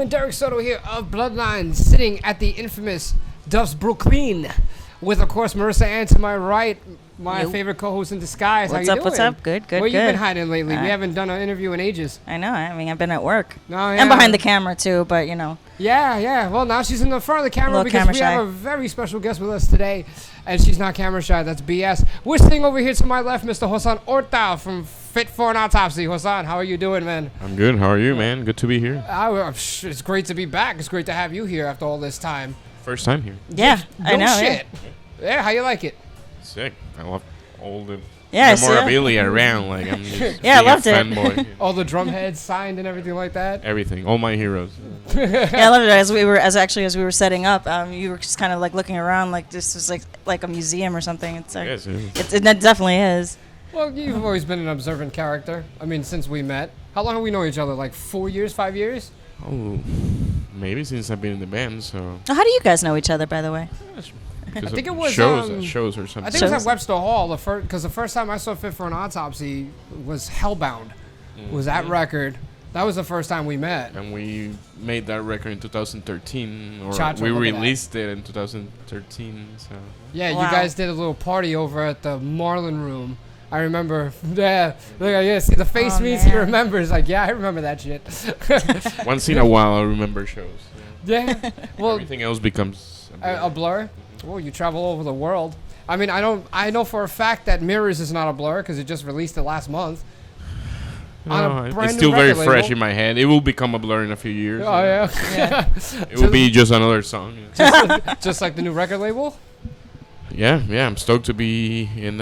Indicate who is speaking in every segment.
Speaker 1: gentlemen, Derek Soto here of Bloodlines, sitting at the infamous Duff's Brooklyn, with, of course, Marissa Ann to my right, my favorite co-host in disguise.
Speaker 2: What's
Speaker 1: How
Speaker 2: up?
Speaker 1: you doing?
Speaker 2: What's up? Good.
Speaker 1: Where you been hiding lately? We haven't done an interview in ages.
Speaker 2: I know. I mean, I've been at work.
Speaker 1: No, yeah.
Speaker 2: And behind the camera, too, but, you know.
Speaker 1: Yeah. Well, now she's in the front of the camera because we have a very special guest with us today, and she's not camera shy. That's BS. We're sitting over here to my left, Mr. Josean Orta from FIT For an Autopsy. Josean, how are you doing, man?
Speaker 3: I'm good. How are you, man? Good to be here.
Speaker 1: It's great to be back. It's great to have you here after all this time.
Speaker 3: First time here.
Speaker 2: Yeah, I know.
Speaker 1: Shit. Yeah, how you like it?
Speaker 3: Sick. I love all the
Speaker 2: memorabilia
Speaker 3: around. Like I'm just
Speaker 2: I loved it.
Speaker 3: fanboy.
Speaker 1: All the drum heads signed and everything like that.
Speaker 3: Everything. All my heroes.
Speaker 2: Yeah, I loved it. As we were setting up, you were just kind of like looking around, like this was like a museum or something. It's like,
Speaker 3: Yes,
Speaker 2: it definitely is.
Speaker 1: Well, you've always been an observant character. I mean, since we met. How long have we known each other? Like 4 years, 5 years?
Speaker 3: Oh, maybe since I've been in the band. So.
Speaker 2: How do you guys know each other, by the way?
Speaker 1: I think it was
Speaker 3: shows or something.
Speaker 1: I think it was at Webster Hall. Because the first time I saw FIT For an Autopsy was Hellbound. Was that record? That was the first time we met.
Speaker 3: And we made that record in 2013, or
Speaker 1: Cha-cha,
Speaker 3: we released it in 2013. So.
Speaker 1: Yeah,
Speaker 2: Wow.
Speaker 1: You guys did a little party over at the Marlin Room. I remember. Yeah, see the face means he remembers. Like, yeah, I remember that shit.
Speaker 3: Once in a while, I remember shows.
Speaker 1: Yeah. Well,
Speaker 3: everything else becomes
Speaker 1: a blur. Well, you travel all over the world. I mean, I know for a fact that Mirrors is not a blur because it just released it last month.
Speaker 3: It's still very fresh in my head. It will become a blur in a few years.
Speaker 1: Oh, yeah.
Speaker 3: It will be just another song.
Speaker 1: Just like the new record label?
Speaker 3: Yeah. I'm stoked to be in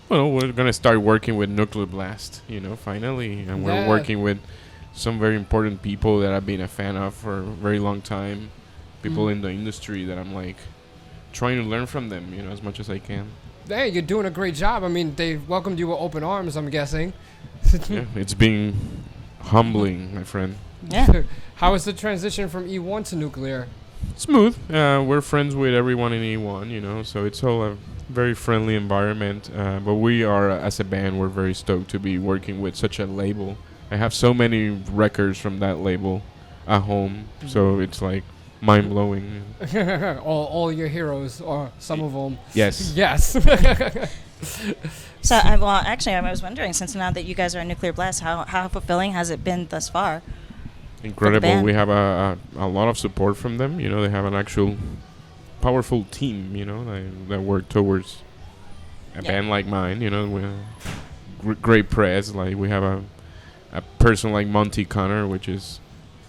Speaker 3: we're going to start working with Nuclear Blast, finally. And we're working with some very important people that I've been a fan of for a very long time. People in the industry that I'm like trying to learn from them, as much as I can.
Speaker 1: Hey, you're doing a great job. I mean, they welcomed you with open arms, I'm guessing.
Speaker 3: Yeah, it's been humbling, my friend.
Speaker 2: Yeah.
Speaker 1: How was the transition from E1 to Nuclear?
Speaker 3: Smooth. We're friends with everyone in E1, so it's all a very friendly environment. But we are, as a band, we're very stoked to be working with such a label. I have so many records from that label at home, so it's like mind-blowing.
Speaker 1: all your heroes, or some of them.
Speaker 3: Yes.
Speaker 2: So, actually, I was wondering, since now that you guys are in Nuclear Blast, how fulfilling has it been thus far?
Speaker 3: Incredible. We have a lot of support from them. They have an actual powerful team, that work towards a band like mine. With great press. Like, we have a person like Monty Connor, which is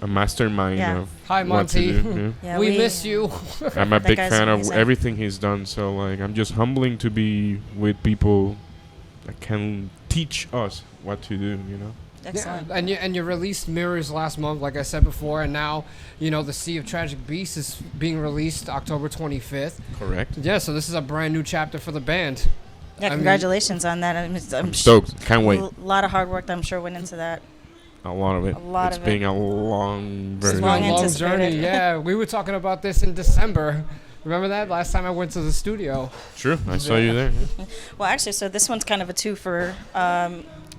Speaker 3: a mastermind of
Speaker 1: Hi, Monty.
Speaker 3: what to do.
Speaker 2: Yeah,
Speaker 1: we miss you.
Speaker 3: I'm a big fan of
Speaker 2: amazing.
Speaker 3: everything he's done. So, like, I'm just humbling to be with people that can teach us what to do,
Speaker 2: Excellent.
Speaker 1: Yeah, and you released Mirrors last month, like I said before, and now, the Sea of Tragic Beasts is being released October 25th.
Speaker 3: Correct.
Speaker 1: Yeah, so this is a brand new chapter for the band.
Speaker 2: Yeah, congratulations on that.
Speaker 3: I'm stoked. Can't wait.
Speaker 2: A lot of hard work, I'm sure, went into that.
Speaker 3: A lot of it.
Speaker 2: It's
Speaker 3: been a long, very
Speaker 1: long journey. Yeah, we were talking about this in December. Remember that? Last time I went to the studio.
Speaker 3: Sure, I saw you there.
Speaker 2: Well, actually, so this one's kind of a two-for.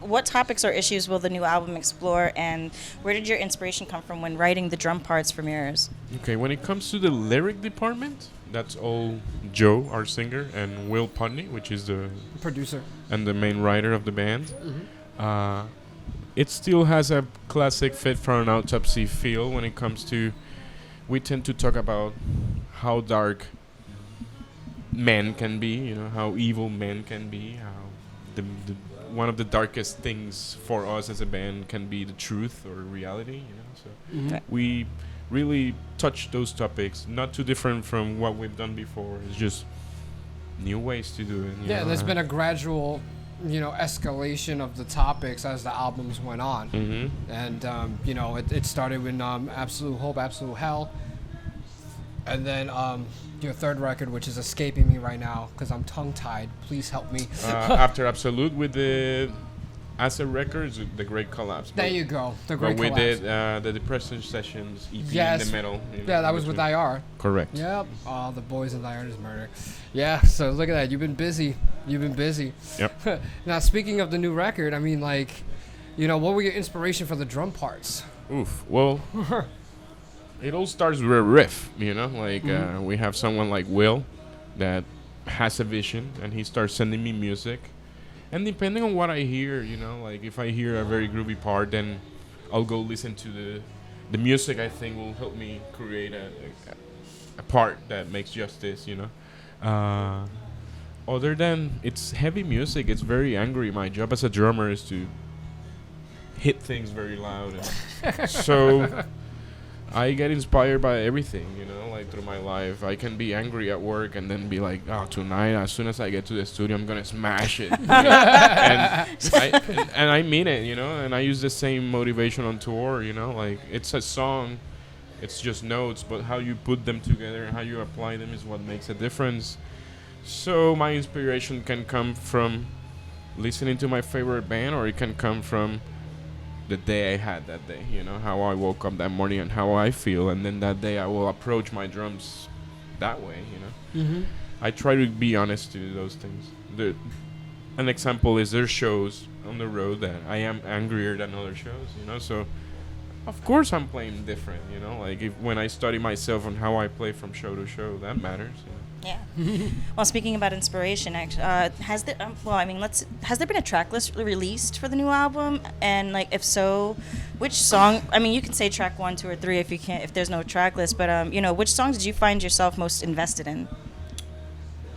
Speaker 2: What topics or issues will the new album explore, and where did your inspiration come from when writing the drum parts for Mirrors?
Speaker 3: Okay, when it comes to the lyric department, that's all Joe, our singer, and Will Putney, which is the
Speaker 1: producer
Speaker 3: and the main writer of the band. It still has a classic FIT For an Autopsy feel when it comes to. We tend to talk about how dark men can be, how evil men can be, how the one of the darkest things for us as a band can be the truth or reality, So we really touch those topics, not too different from what we've done before. It's just new ways to do it.
Speaker 1: Yeah, there's been a gradual, escalation of the topics as the albums went on. And, it started with Absolute Hope, Absolute Hell. And then your third record, which is escaping me right now because I'm tongue-tied. Please help me.
Speaker 3: After Absolute with the Acid Records, The Great Collapse.
Speaker 1: There you go, The Great
Speaker 3: Collapse.
Speaker 1: Collapse.
Speaker 3: We did the Depression Sessions EP in the middle.
Speaker 1: Yeah, that was with IR.
Speaker 3: Correct.
Speaker 1: Yep. Oh, the boys in IR is murder. Yeah, so look at that. You've been busy. Yep. Now, speaking of the new record, I mean, like, what were your inspiration for the drum parts?
Speaker 3: Oof. Well, it all starts with a riff, you know. Like we have someone like Will that has a vision, and he starts sending me music. And depending on what I hear, you know, like if I hear a very groovy part, then I'll go listen to the music I think will help me create a part that makes justice, you know. Other than it's heavy music, it's very angry. My job as a drummer is to hit things very loud. And so I get inspired by everything, you know, like through my life. I can be angry at work and then be like, oh, tonight, as soon as I get to the studio, I'm going to smash it. and I mean it, you know, and I use the same motivation on tour, you know, like it's a song, it's just notes, but how you put them together and how you apply them is what makes a difference. So my inspiration can come from listening to my favorite band, or it can come from the day I had that day, you know, how I woke up that morning and how I feel, and then that day I will approach my drums that way, you know. I try to be honest to those things. An example is there's shows on the road that I am angrier than other shows, you know, so of course I'm playing different, you know, like when I study myself on how I play from show to show, that matters, you know.
Speaker 2: Yeah. Well, speaking about inspiration, actually, has there? Has there been a track list released for the new album? And like, if so, which song? I mean, you can say track 1, 2, or 3 if you can't. If there's no track list, but you know, which songs did you find yourself most invested in?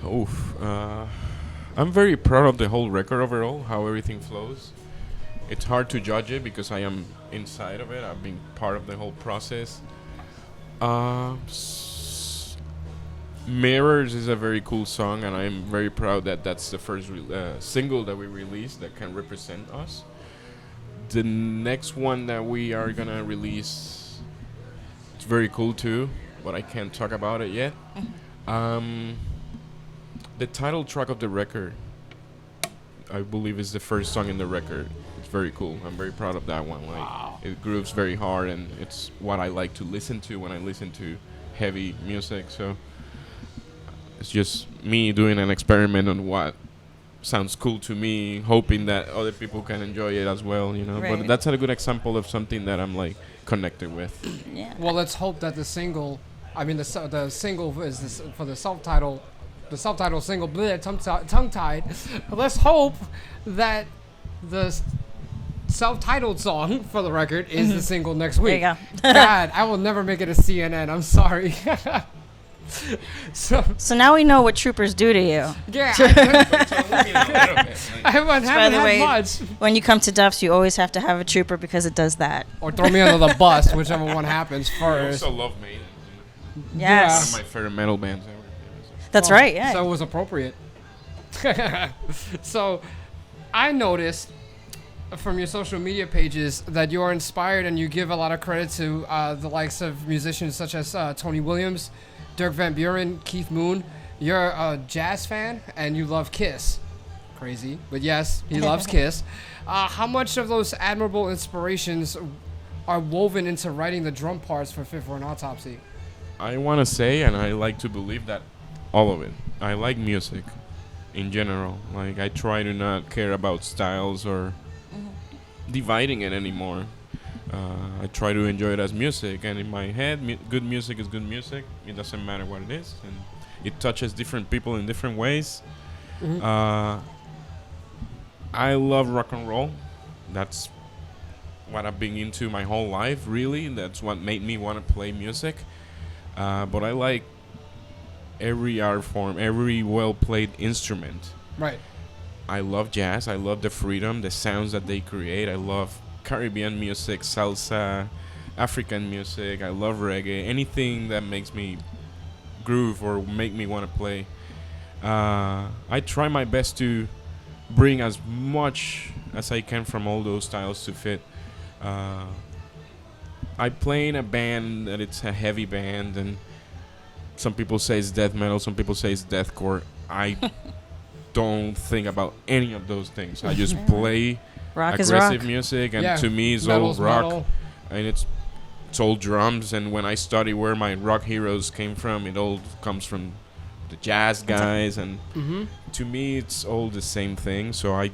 Speaker 3: I'm very proud of the whole record overall, how everything flows. It's hard to judge it because I am inside of it. I've been part of the whole process. Mirrors is a very cool song, and I'm very proud that that's the first single that we released that can represent us. The next one that we are gonna release, it's very cool too, but I can't talk about it yet. The title track of the record, I believe, is the first song in the record. It's very cool. I'm very proud of that one. Like, wow. It grooves very hard, and it's what I like to listen to when I listen to heavy music. So it's just me doing an experiment on what sounds cool to me, hoping that other people can enjoy it as well, you know. Right. But that's a good example of something that I'm like connected with.
Speaker 1: Yeah. Well, let's hope that the single, the single is this, for the self-title single, tongue-tied. Let's hope that the self-titled song for the record is the single next week.
Speaker 2: There you go.
Speaker 1: God, I will never make it a CNN. I'm sorry. So now
Speaker 2: we know what troopers do to you.
Speaker 1: Yeah. I haven't had much.
Speaker 2: When you come to Duff's, you always have to have a trooper because it does that.
Speaker 1: Or throw me under the bus, whichever one happens first.
Speaker 3: I also love Maiden.
Speaker 2: Yes.
Speaker 3: One of my favorite metal bands ever.
Speaker 2: That's right, yeah.
Speaker 1: So it was appropriate. So I noticed from your social media pages that you are inspired and you give a lot of credit to the likes of musicians such as Tony Williams, Dirk Van Buren, Keith Moon. You're a jazz fan and you love Kiss. Crazy, but yes, he loves Kiss. How much of those admirable inspirations are woven into writing the drum parts for Fit for an Autopsy?
Speaker 3: I want to say, and I like to believe, that all of it. I like music in general. Like, I try to not care about styles or dividing it anymore. I try to enjoy it as music, and in my head, good music is good music. It doesn't matter what it is, and it touches different people in different ways. I love rock and roll. That's what I've been into my whole life, really. That's what made me want to play music. But I like every art form, every well-played instrument.
Speaker 1: Right.
Speaker 3: I love jazz. I love the freedom, the sounds that they create. I love Caribbean music, salsa, African music. I love reggae. Anything that makes me groove or make me want to play. I try my best to bring as much as I can from all those styles to fit. I play in a band that it's a heavy band, and some people say it's death metal, some people say it's deathcore. I don't think about any of those things. I just play
Speaker 2: rock
Speaker 3: aggressive music, and to me it's all rock,
Speaker 1: metal.
Speaker 3: And it's all drums. And when I study where my rock heroes came from, it all comes from the jazz guys, and to me it's all the same thing. So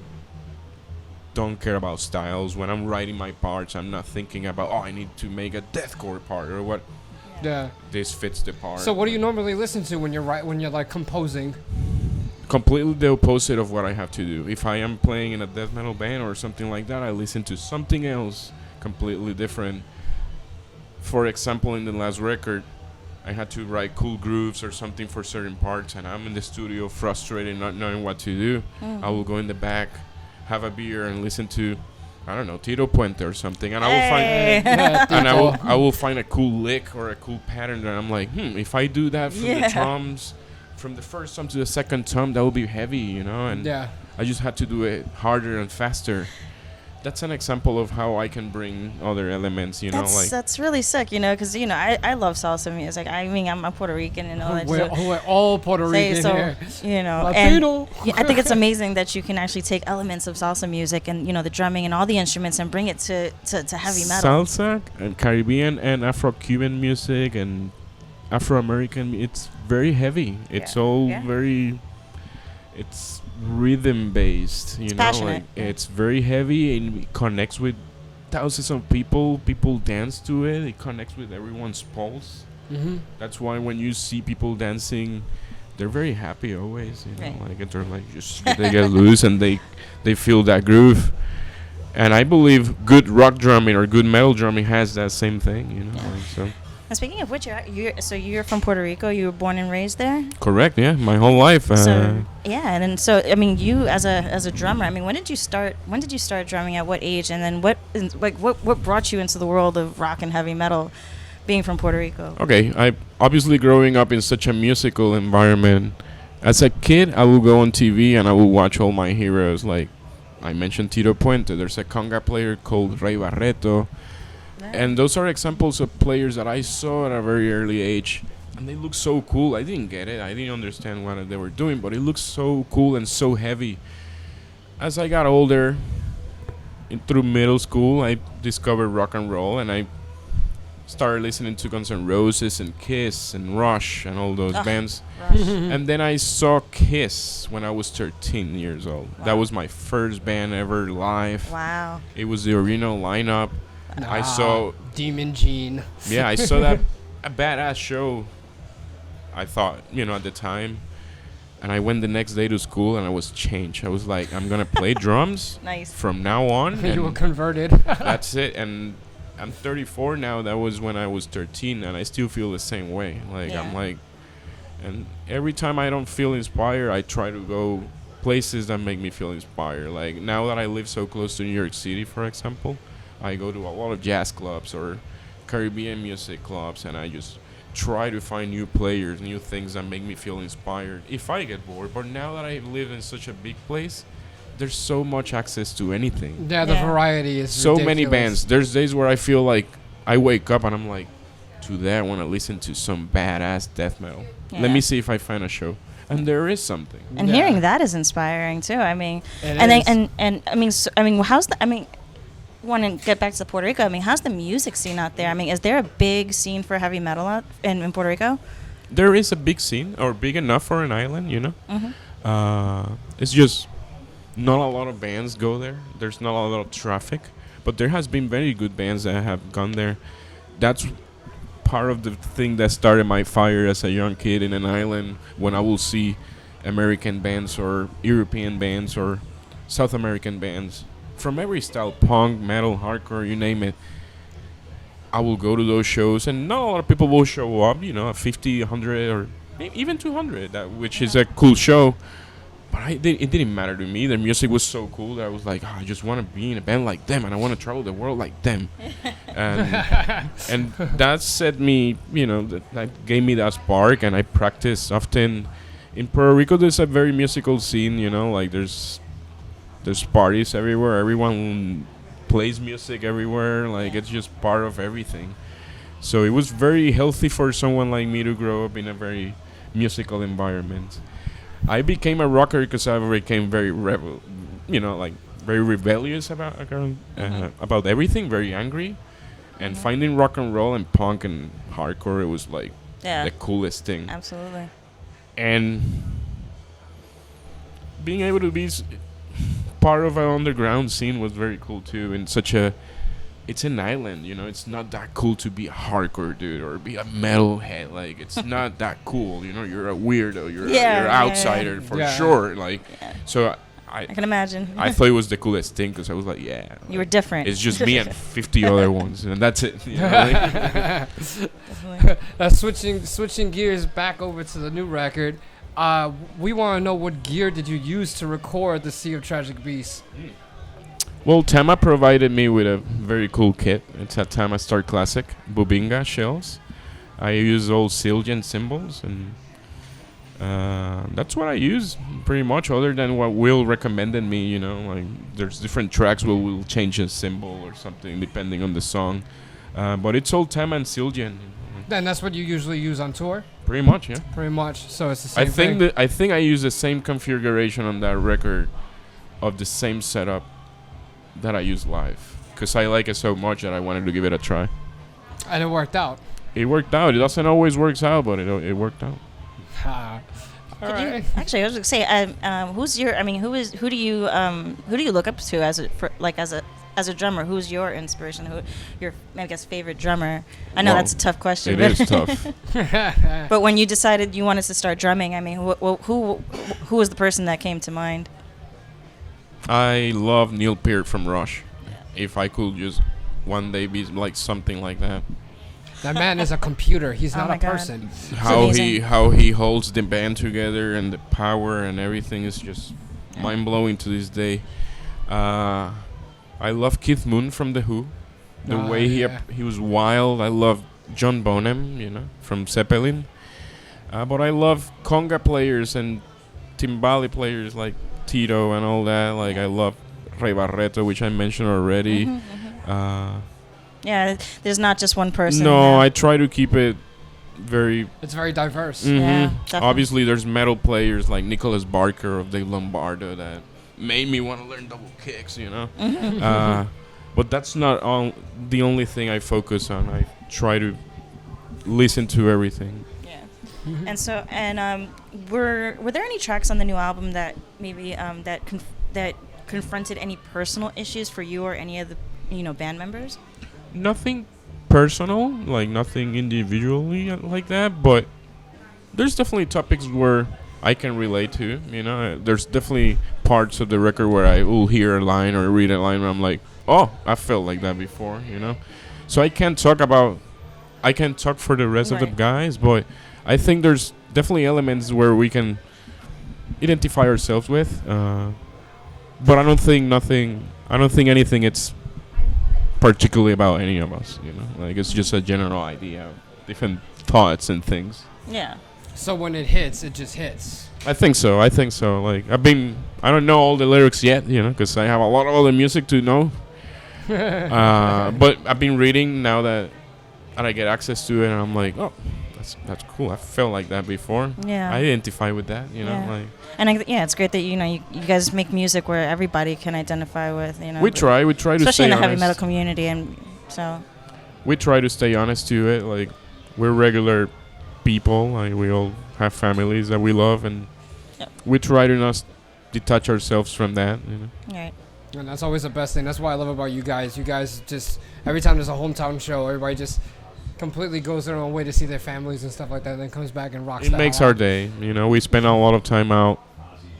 Speaker 3: don't care about styles. When I'm writing my parts, I'm not thinking about, oh, I need to make a deathcore part or what.
Speaker 1: Yeah.
Speaker 3: This fits the part.
Speaker 1: So what do you normally listen to when you're like composing?
Speaker 3: Completely the opposite of what I have to do. If I am playing in a death metal band or something like that, I listen to something else completely different. For example, in the last record, I had to write cool grooves or something for certain parts, and I'm in the studio frustrated, not knowing what to do. I will go in the back, have a beer, and listen to, I don't know, Tito Puente or something, and I will find I will find a cool lick or a cool pattern, and I'm like, if I do that from the drums, from the first tom to the second tom, that will be heavy, you know, and I just had to do it harder and faster. That's an example of how I can bring other elements, you know, like
Speaker 2: that's really sick, you know, because you know I love salsa music. I mean, I'm a Puerto Rican and all that.
Speaker 1: We're all Puerto Rican here.
Speaker 2: You know,
Speaker 1: Latino.
Speaker 2: And I think it's amazing that you can actually take elements of salsa music and you know the drumming and all the instruments and bring it to heavy metal.
Speaker 3: Salsa and Caribbean and Afro-Cuban music and Afro-American. It's very heavy. It's all very. It's rhythm based, you know,
Speaker 2: passionate.
Speaker 3: like it's very heavy and it connects with thousands of people. People dance to it. It connects with everyone's pulse. That's why when you see people dancing, they're very happy always, you know, like they're like just they get loose and they feel that groove. And I believe good rock drumming or good metal drumming has that same thing, you know. Like, so.
Speaker 2: And speaking of which, you're from Puerto Rico. You were born and raised there.
Speaker 3: Correct. Yeah, my whole life.
Speaker 2: So and then so I mean, you as a drummer. I mean, when did you start drumming? At what age? And then what brought you into the world of rock and heavy metal, being from Puerto Rico?
Speaker 3: Okay, I obviously growing up in such a musical environment. As a kid, I would go on TV and I would watch all my heroes. Like I mentioned Tito Puente. There's a conga player called Ray Barreto. And those are examples of players that I saw at a very early age. And they look so cool. I didn't get it. I didn't understand what they were doing. But it looks so cool and so heavy. As I got older, through middle school, I discovered rock and roll. And I started listening to Guns N' Roses and Kiss and Rush and all those bands. And then I saw Kiss when I was 13 years old. Wow. That was my first band ever live.
Speaker 2: Wow.
Speaker 3: It was the original lineup. I saw
Speaker 1: Demon Gene.
Speaker 3: Yeah, I saw that a badass show. I thought, you know, at the time, and I went the next day to school and I was changed. I was like, I'm gonna play drums from now on.
Speaker 1: You were converted.
Speaker 3: That's it. And I'm 34 now. That was when I was 13, and I still feel the same way. Like I'm like, and every time I don't feel inspired, I try to go places that make me feel inspired. Like now that I live so close to New York City, for example. I go to a lot of jazz clubs or Caribbean music clubs, and I just try to find new players, new things that make me feel inspired if I get bored. But now that I live in such a big place, there's so much access to anything.
Speaker 1: Yeah, the variety is
Speaker 3: so
Speaker 1: ridiculous.
Speaker 3: many bands. There's days where I feel like I wake up and I'm like, today I want to listen to some badass death metal. Let me see if I find a show. And there is something.
Speaker 2: And hearing that is inspiring too. I mean, want to get back to Puerto Rico. I mean, how's the music scene out there? I mean, is there a big scene for heavy metal out in Puerto Rico?
Speaker 3: There is a big scene, or big enough for an island, you know. It's just not a lot of bands go there. There's not a lot of traffic, but there has been very good bands that have gone there. That's part of the thing that started my fire as a young kid in an island, when I will see American bands or European bands or South American bands. From every style, punk, metal, hardcore, you name it, I will go to those shows, and not a lot of people will show up, you know, 50, 100, or even 200, which is a cool show. But it didn't matter to me. Their music was so cool that I was like, I just want to be in a band like them, and I want to travel the world like them. And that set me, you know, that gave me that spark, and I practice often. In Puerto Rico, there's a very musical scene, you know, like there's parties everywhere. Everyone plays music everywhere. Like it's just part of everything. So it was very healthy for someone like me to grow up in a very musical environment. I became a rocker because I became very very rebellious about everything, very angry, and finding rock and roll and punk and hardcore, it was like the coolest thing.
Speaker 2: Absolutely.
Speaker 3: And being able to be part of an underground scene was very cool too. In such a, it's an island, you know. It's not that cool to be a hardcore dude or be a metalhead. Like, it's not that cool, you know. You're a weirdo. You're an outsider for sure. Like, so
Speaker 2: I can imagine.
Speaker 3: I thought it was the coolest thing because I was like, yeah.
Speaker 2: You were different.
Speaker 3: It's just me and 50 other ones, and that's it. You know,
Speaker 1: like. Switching gears back over to the new record. We want to know, what gear did you use to record the Sea of Tragic Beasts?
Speaker 3: Well, Tama provided me with a very cool kit. It's a Tama Star Classic Bubinga shells. I use old Siljan cymbals, and that's what I use pretty much, other than what Will recommended me, you know. Like, there's different tracks where we'll change a cymbal or something depending on the song. But it's all Tama and Siljan.
Speaker 1: And that's what you usually use on tour?
Speaker 3: Pretty much, yeah.
Speaker 1: Pretty much. So it's the same thing.
Speaker 3: I think I use the same configuration on that record of the same setup that I use live, because I like it so much that I wanted to give it a try.
Speaker 1: And it worked out.
Speaker 3: It worked out. It doesn't always work out, but it worked out.
Speaker 2: Actually, I was gonna say, who's your? I mean, who do you look up to as a drummer? Who's your inspiration? Who your, I guess, favorite drummer? I know that's a tough question.
Speaker 3: It is tough.
Speaker 2: But when you decided you wanted to start drumming, I mean, who was the person that came to mind?
Speaker 3: I love Neil Peart from Rush. If I could just one day be like something like that.
Speaker 1: That man is a computer. He's not a person.
Speaker 3: How he holds the band together and the power and everything is just mind blowing to this day. I love Keith Moon from The Who. The way he was wild. I love John Bonham, you know, from Zeppelin. But I love conga players and timbale players like Tito and all that. Like, I love Ray Barreto, which I mentioned already.
Speaker 2: Yeah, there's not just one person.
Speaker 3: No, I try to keep it very...
Speaker 1: It's very diverse.
Speaker 3: Mm-hmm.
Speaker 2: Yeah, definitely.
Speaker 3: Obviously, there's metal players like Nicholas Barker of Dave Lombardo that made me want to learn double kicks, you know? But that's not the only thing I focus on. I try to listen to everything.
Speaker 2: Yeah. And so, were there any tracks on the new album that maybe that confronted any personal issues for you or any of the band members?
Speaker 3: Nothing personal, like nothing individually like that, but there's definitely topics where I can relate to, you know. There's definitely parts of the record where I will hear a line or read a line where I'm like, oh, I felt like that before, you know. So I can't talk for the rest of the guys, but I think there's definitely elements where we can identify ourselves with, but I don't think anything it's particularly about any of us, you know. Like, it's just a general idea of different thoughts and things.
Speaker 2: Yeah.
Speaker 1: So when it hits, it just hits.
Speaker 3: I think so. Like, I don't know all the lyrics yet, you know, because I have a lot of other music to know. But I've been reading now that I get access to it, and I'm like, oh, that's cool. I felt like that before.
Speaker 2: Yeah.
Speaker 3: I identify with that, you know. Like,
Speaker 2: and it's great that you guys make music where everybody can identify with, you know.
Speaker 3: We try to
Speaker 2: especially
Speaker 3: stay
Speaker 2: in the
Speaker 3: honest.
Speaker 2: heavy metal community, and so.
Speaker 3: We try to stay honest to it. Like, we're regular people. Like, we all have families that we love, and we try to not detach ourselves from that, you know.
Speaker 2: Right.
Speaker 1: And that's always the best thing. That's what I love about you guys. You guys just, every time there's a hometown show, everybody just completely goes their own way to see their families and stuff like that, and then comes back and rocks.
Speaker 3: It makes our day, you know. We spend a lot of time out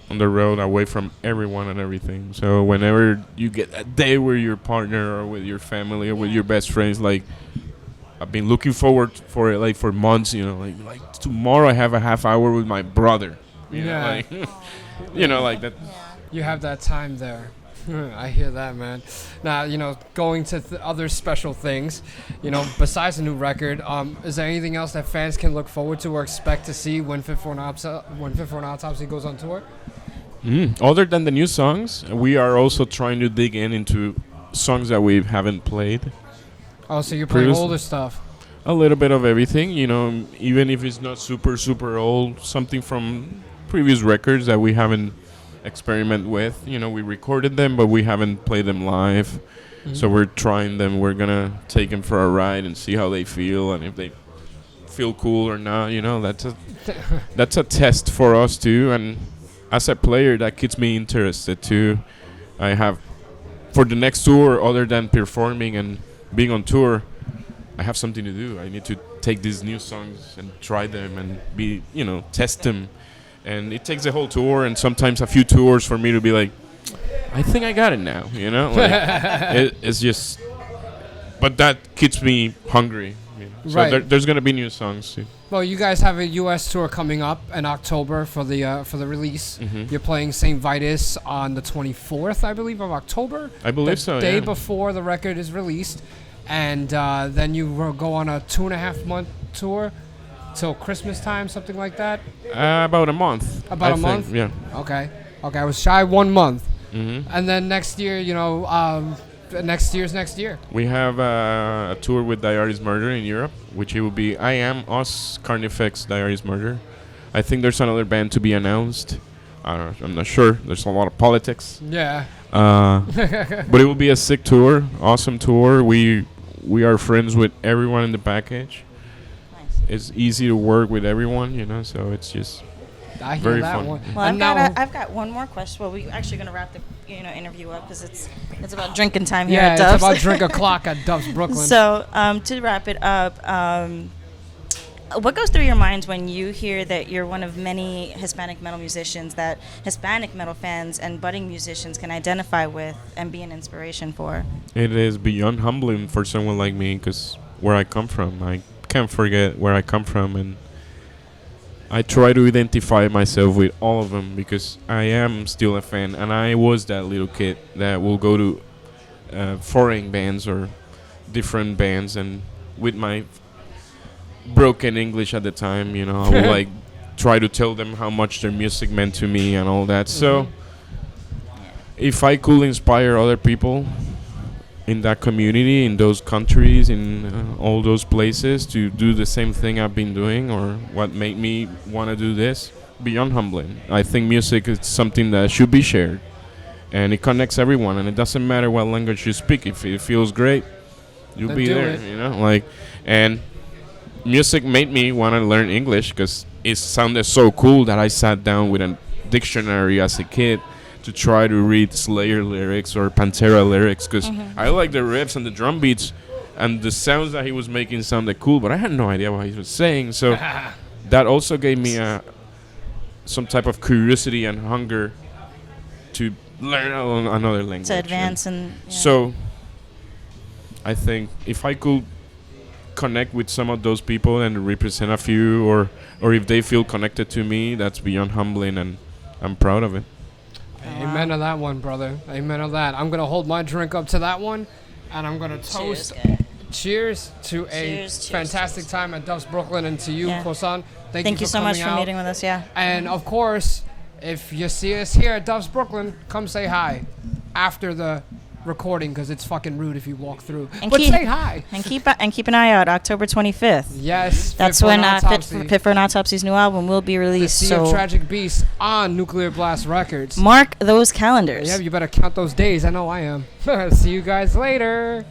Speaker 3: on the road, away from everyone and everything. So whenever you get a day with your partner or with your family or with your best friends, like, I've been looking forward for it, like, for months, you know. Like tomorrow I have a half hour with my brother, you know, like, you know, like that.
Speaker 1: You have that time there. I hear that, man. Now, you know, going to other special things, you know, besides the new record, is there anything else that fans can look forward to or expect to see when FIT FOR AN AUTOPSY goes on tour?
Speaker 3: Other than the new songs, we are also trying to dig into songs that we haven't played.
Speaker 1: Oh, so you're playing older stuff?
Speaker 3: A little bit of everything, you know, even if it's not super, super old, something from previous records that we haven't experiment with. You know, we recorded them, but we haven't played them live. So we're trying them. We're gonna take them for a ride and see how they feel, and if they feel cool or not. You know, that's a test for us too. And as a player, that keeps me interested too. I have for the next tour, other than performing and being on tour, I have something to do. I need to take these new songs and try them and be, test them. And it takes a whole tour and sometimes a few tours for me to be like, I think I got it now, Like, it's just, but that keeps me hungry. So
Speaker 1: Right.
Speaker 3: there's gonna be new songs too.
Speaker 1: Well, you guys have a U.S. tour coming up in October for the release.
Speaker 3: Mm-hmm.
Speaker 1: You're playing St. Vitus on the 24th, I believe, of October.
Speaker 3: I believe
Speaker 1: the
Speaker 3: so.
Speaker 1: Day
Speaker 3: Yeah.
Speaker 1: before the record is released, and then you will go on a 2.5 month tour till Christmas time, something like that.
Speaker 3: About a month.
Speaker 1: About
Speaker 3: I
Speaker 1: a
Speaker 3: think,
Speaker 1: month?
Speaker 3: Yeah.
Speaker 1: Okay. I was shy 1 month,
Speaker 3: Mm-hmm.
Speaker 1: and then next year, next year's next year.
Speaker 3: We have a tour with Diaries Murder in Europe, which it will be I Am, Us, Carnifex, Diaries Murder. I think there's another band to be announced. I'm not sure. There's a lot of politics.
Speaker 1: Yeah.
Speaker 3: But it will be a sick tour, awesome tour. We are friends with everyone in the package.
Speaker 2: Nice.
Speaker 3: It's easy to work with everyone, so it's just
Speaker 1: I hear
Speaker 3: very
Speaker 1: that
Speaker 3: fun.
Speaker 1: one.
Speaker 2: Well,
Speaker 1: And
Speaker 2: I've got one more question. Well, we're actually going to wrap the interview up because it's about drinking time here
Speaker 1: yeah,
Speaker 2: at
Speaker 1: it's
Speaker 2: Dove's.
Speaker 1: about drink o'clock at Dove's Brooklyn.
Speaker 2: So to wrap it up, what goes through your mind when you hear that you're one of many Hispanic metal musicians that Hispanic metal fans and budding musicians can identify with and be an inspiration for?
Speaker 3: It is beyond humbling for someone like me because where I come from, I can't forget where I come from, and I try to identify myself with all of them because I am still a fan, and I was that little kid that will go to foreign bands or different bands, and with my broken English at the time, I would like try to tell them how much their music meant to me and all that. So if I could inspire other people in that community, in those countries, in all those places to do the same thing I've been doing or what made me want to do this, beyond humbling. I think music is something that should be shared and it connects everyone, and it doesn't matter what language you speak. If it feels great, you'll
Speaker 1: Then
Speaker 3: be
Speaker 1: do
Speaker 3: there,
Speaker 1: it.
Speaker 3: and music made me want to learn English because it sounded so cool that I sat down with a dictionary as a kid to try to read Slayer lyrics or Pantera lyrics because I like the riffs and the drum beats and the sounds that he was making sounded cool, but I had no idea what he was saying. So that also gave me some type of curiosity and hunger to learn another language.
Speaker 2: To advance and
Speaker 3: So I think if I could connect with some of those people and represent a few, or if they feel connected to me, that's beyond humbling, and I'm proud of it.
Speaker 1: Amen to that one, brother. Amen to that. I'm going to hold my drink up to that one, and I'm going to toast. Cheers to a fantastic time at Duff's Brooklyn, and to you, Kosan.
Speaker 2: Thank you so much for meeting with us. Yeah.
Speaker 1: And of course, if you see us here at Duff's Brooklyn, come say hi after the recording because it's fucking rude if you walk through.
Speaker 2: And
Speaker 1: but say hi.
Speaker 2: And keep an eye out. October 25th.
Speaker 1: Yes.
Speaker 2: That's when Fit for an Autopsy's new album will be released.
Speaker 1: The Sea of Tragic Beasts on Nuclear Blast Records.
Speaker 2: Mark those calendars.
Speaker 1: Yeah, you better count those days. I know I am. See you guys later.